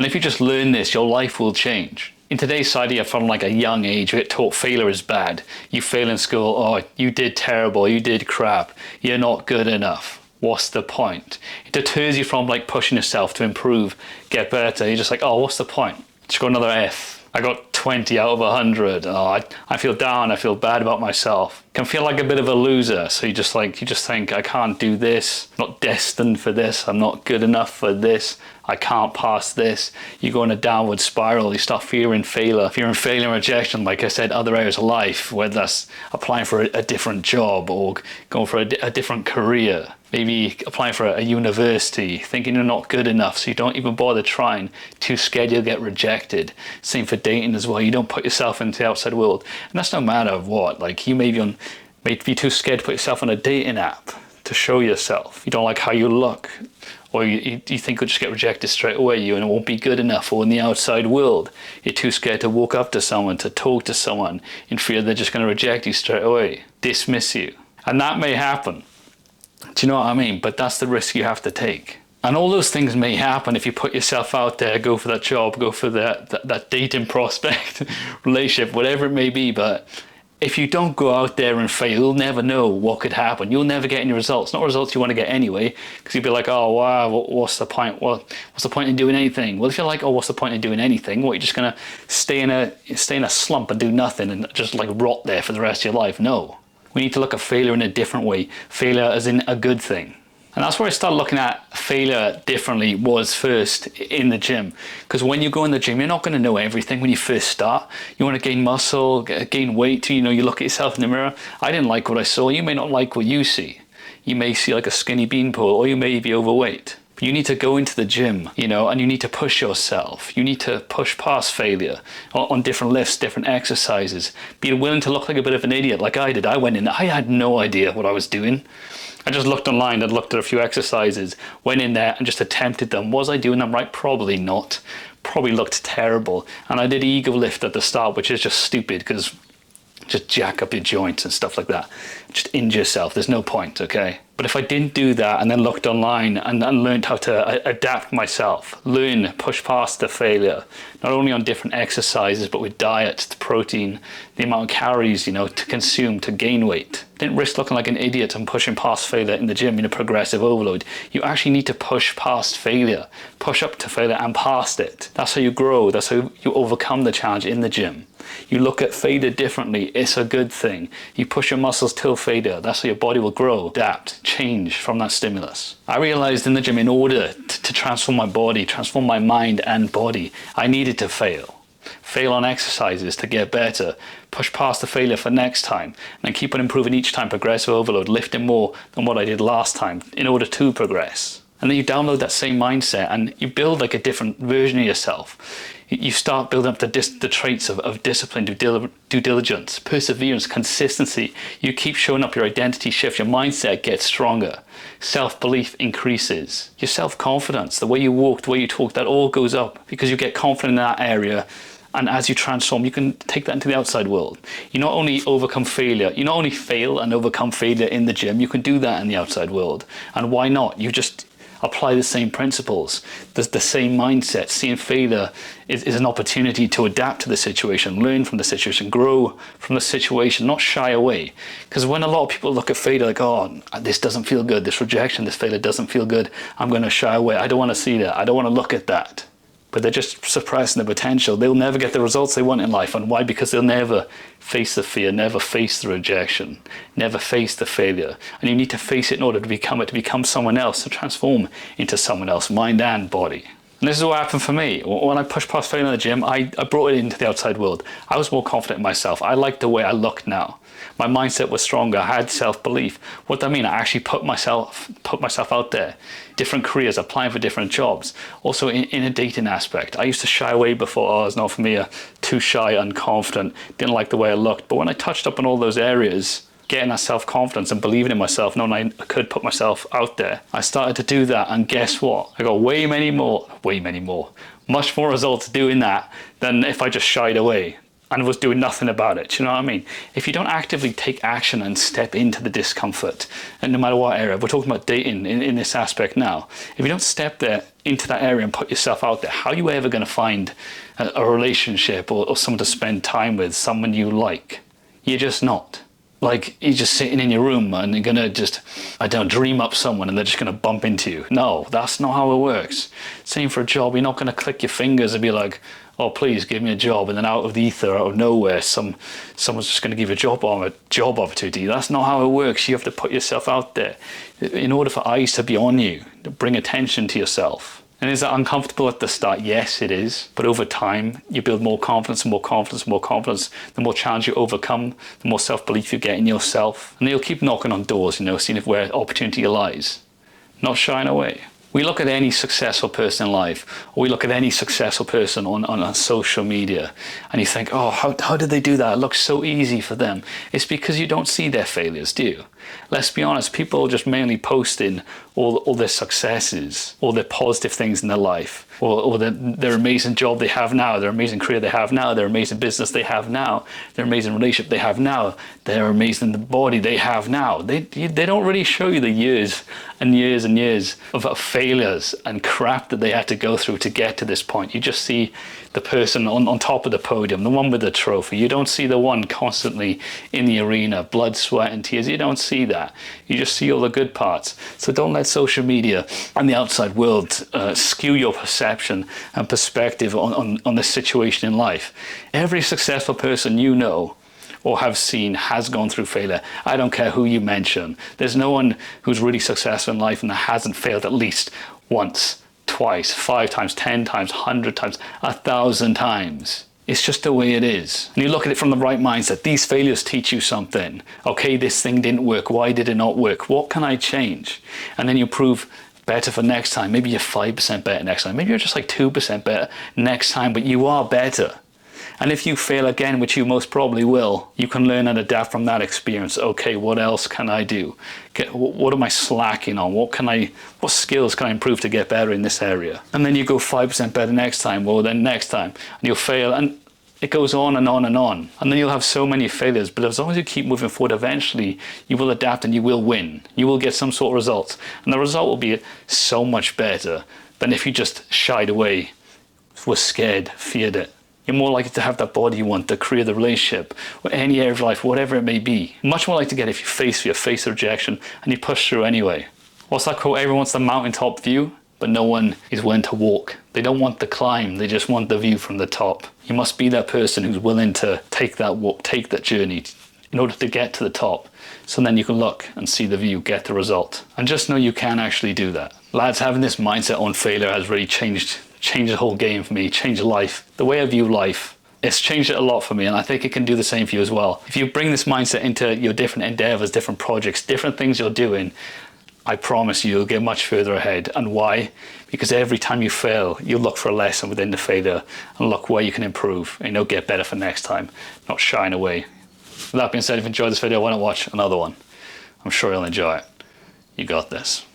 And if you just learn this, your life will change. In today's society, from like a young age, you get taught failure is bad. You fail in school, oh, you did terrible, you did crap, you're not good enough. What's the point? It deters you from like pushing yourself to improve, get better. You're just like, oh, what's the point? Just got another F. I got 20 out of 100. Oh, I feel down, I feel bad about myself. Can feel like a bit of a loser. So you just think, I can't do this. I'm not destined for this. I'm not good enough for this. I can't pass this. You go in a downward spiral. You start fearing failure. Fearing failure and rejection, like I said, other areas of life, whether that's applying for a different job or going for a different career. Maybe applying for a university, thinking you're not good enough, so you don't even bother trying, too scared you'll get rejected. Same for dating as well. You don't put yourself into the outside world. And that's no matter of what. Like, you may be too scared to put yourself on a dating app to show yourself. You don't like how you look, or you think you'll just get rejected straight away, and it won't be good enough. Or in the outside world, you're too scared to walk up to someone, to talk to someone, in fear they're just going to reject you straight away, dismiss you. And that may happen. Do you know what I mean? But that's the risk you have to take. And all those things may happen if you put yourself out there, go for that job, go for that dating prospect, relationship, whatever it may be. But if you don't go out there and fail, you'll never know what could happen. You'll never get any results. Not results you want to get anyway, because you'll be like, oh, wow, what's the point? What's the point in doing anything? Well, if you're like, oh, what's the point in doing anything? What, you're just going to stay in a slump and do nothing and just like rot there for the rest of your life? No. We need to look at failure in a different way. Failure as in a good thing. And that's where I started looking at failure differently, was first in the gym. Because when you go in the gym, you're not going to know everything when you first start. You want to gain muscle, gain weight, you look at yourself in the mirror. I didn't like what I saw. You may not like what you see. You may see like a skinny beanpole, or you may be overweight. You need to go into the gym, and you need to push yourself. You need to push past failure on different lifts, different exercises. Be willing to look like a bit of an idiot like I did. I went in, I had no idea what I was doing. I just looked online and looked at a few exercises, went in there and just attempted them. Was I doing them right? Probably not. Probably looked terrible. And I did ego lift at the start, which is just stupid, because just jack up your joints and stuff like that. Just injure yourself. There's no point, okay? But if I didn't do that and then looked online and learned how to adapt myself, push past the failure, not only on different exercises, but with diet, the protein, the amount of calories, to consume to gain weight. Didn't risk looking like an idiot and pushing past failure in the gym in a progressive overload. You actually need to push past failure, push up to failure and past it. That's how you grow. That's how you overcome the challenge in the gym. You look at failure differently. It's a good thing. You push your muscles till failure. That's how your body will grow, adapt, change from that stimulus. I realized in the gym, in order to transform my body, transform my mind and body, I needed to fail. Fail on exercises to get better, push past the failure for next time, and then keep on improving each time, progressive overload, lifting more than what I did last time in order to progress. And then you download that same mindset and you build like a different version of yourself. You start building up the traits of discipline, due diligence, perseverance, consistency. You keep showing up, your identity shifts, your mindset gets stronger. Self-belief increases. Your self-confidence, the way you walk, the way you talk, that all goes up because you get confident in that area. And as you transform, you can take that into the outside world. You not only overcome failure, you not only fail and overcome failure in the gym, you can do that in the outside world. And why not? You just apply the same principles, the same mindset. Seeing failure is an opportunity to adapt to the situation, learn from the situation, grow from the situation, not shy away. Because when a lot of people look at failure like, oh, this doesn't feel good, this rejection, this failure doesn't feel good, I'm going to shy away. I don't want to see that. I don't want to look at that. But they're just suppressing the potential. They'll never get the results they want in life. And why? Because they'll never face the fear, never face the rejection, never face the failure. And you need to face it in order to become someone else, to transform into someone else, mind and body. And this is what happened for me. When I pushed past failure in the gym, I brought it into the outside world. I was more confident in myself. I liked the way I looked now. My mindset was stronger. I had self-belief. What does that mean? I actually put myself out there. Different careers, applying for different jobs. Also in a dating aspect. I used to shy away before. Oh, it's not for me. Too shy, unconfident. Didn't like the way I looked. But when I touched up on all those areas, getting that self-confidence and believing in myself, knowing I could put myself out there, I started to do that. And guess what? I got much more results doing that than if I just shied away. and was doing nothing about it. Do you know what I mean? If you don't actively take action and step into the discomfort, and no matter what area, we're talking about dating in this aspect now, if you don't step there into that area and put yourself out there, how are you ever going to find a relationship or someone to spend time with, someone you like? You're just not. Like, you're just sitting in your room and you're gonna just, I don't know, dream up someone and they're just gonna bump into you. No, that's not how it works. Same for a job. You're not gonna click your fingers and be like, oh, please give me a job. And then out of the ether, out of nowhere, someone's just gonna give you a job opportunity. That's not how it works. You have to put yourself out there. In order for eyes to be on you, to bring attention to yourself. And is that uncomfortable at the start? Yes, it is. But over time, you build more confidence and more confidence and more confidence. The more challenge you overcome, the more self-belief you get in yourself. And you'll keep knocking on doors, seeing where opportunity lies. Not shying away. We look at any successful person in life, or we look at any successful person on social media, and you think, oh, how did they do that? It looks so easy for them. It's because you don't see their failures, do you? Let's be honest, people are just mainly posting all their successes, all their positive things in their life, or their amazing job they have now, their amazing career they have now, their amazing business they have now, their amazing relationship they have now, their amazing body they have now. They don't really show you the years and years and years of failures and crap that they had to go through to get to this point. You just see the person on top of the podium, the one with the trophy. You don't see the one constantly in the arena, blood, sweat and tears. You don't see that. You just see all the good parts. So don't let social media and the outside world skew your perception and perspective on this situation in life. Every successful person you know or have seen has gone through failure. I don't care who you mention. There's no one who's really successful in life and that hasn't failed at least once, twice, 5 times, 10 times, 100 times, 1,000 times. It's just the way it is. And you look at it from the right mindset. These failures teach you something. Okay, this thing didn't work. Why did it not work? What can I change? And then you prove better for next time. Maybe you're 5% better next time. Maybe you're just like 2% better next time, but you are better. And if you fail again, which you most probably will, you can learn and adapt from that experience. Okay, what else can I do? What am I slacking on? What skills can I improve to get better in this area? And then you go 5% better next time, well then next time, and you'll fail, and it goes on and on and on. And then you'll have so many failures, but as long as you keep moving forward, eventually you will adapt and you will win. You will get some sort of results. And the result will be so much better than if you just shied away, were scared, feared it. You're more likely to have that body you want, the career, the relationship, or any area of life, whatever it may be. Much more likely to get if you face the rejection and you push through anyway. What's that quote? Everyone wants the mountaintop view, but no one is willing to walk. They don't want the climb, they just want the view from the top. You must be that person who's willing to take that walk, take that journey in order to get to the top. So then you can look and see the view, get the result. And just know you can actually do that. Lads, having this mindset on failure has really changed the whole game for me, changed life. The way I view life, it's changed it a lot for me, and I think it can do the same for you as well. If you bring this mindset into your different endeavors, different projects, different things you're doing, I promise you'll get much further ahead. And why? Because every time you fail, you look for a lesson within the failure and look where you can improve and you'll get better for next time, not shying away. With that being said, if you enjoyed this video, why not watch another one? I'm sure you'll enjoy it. You got this.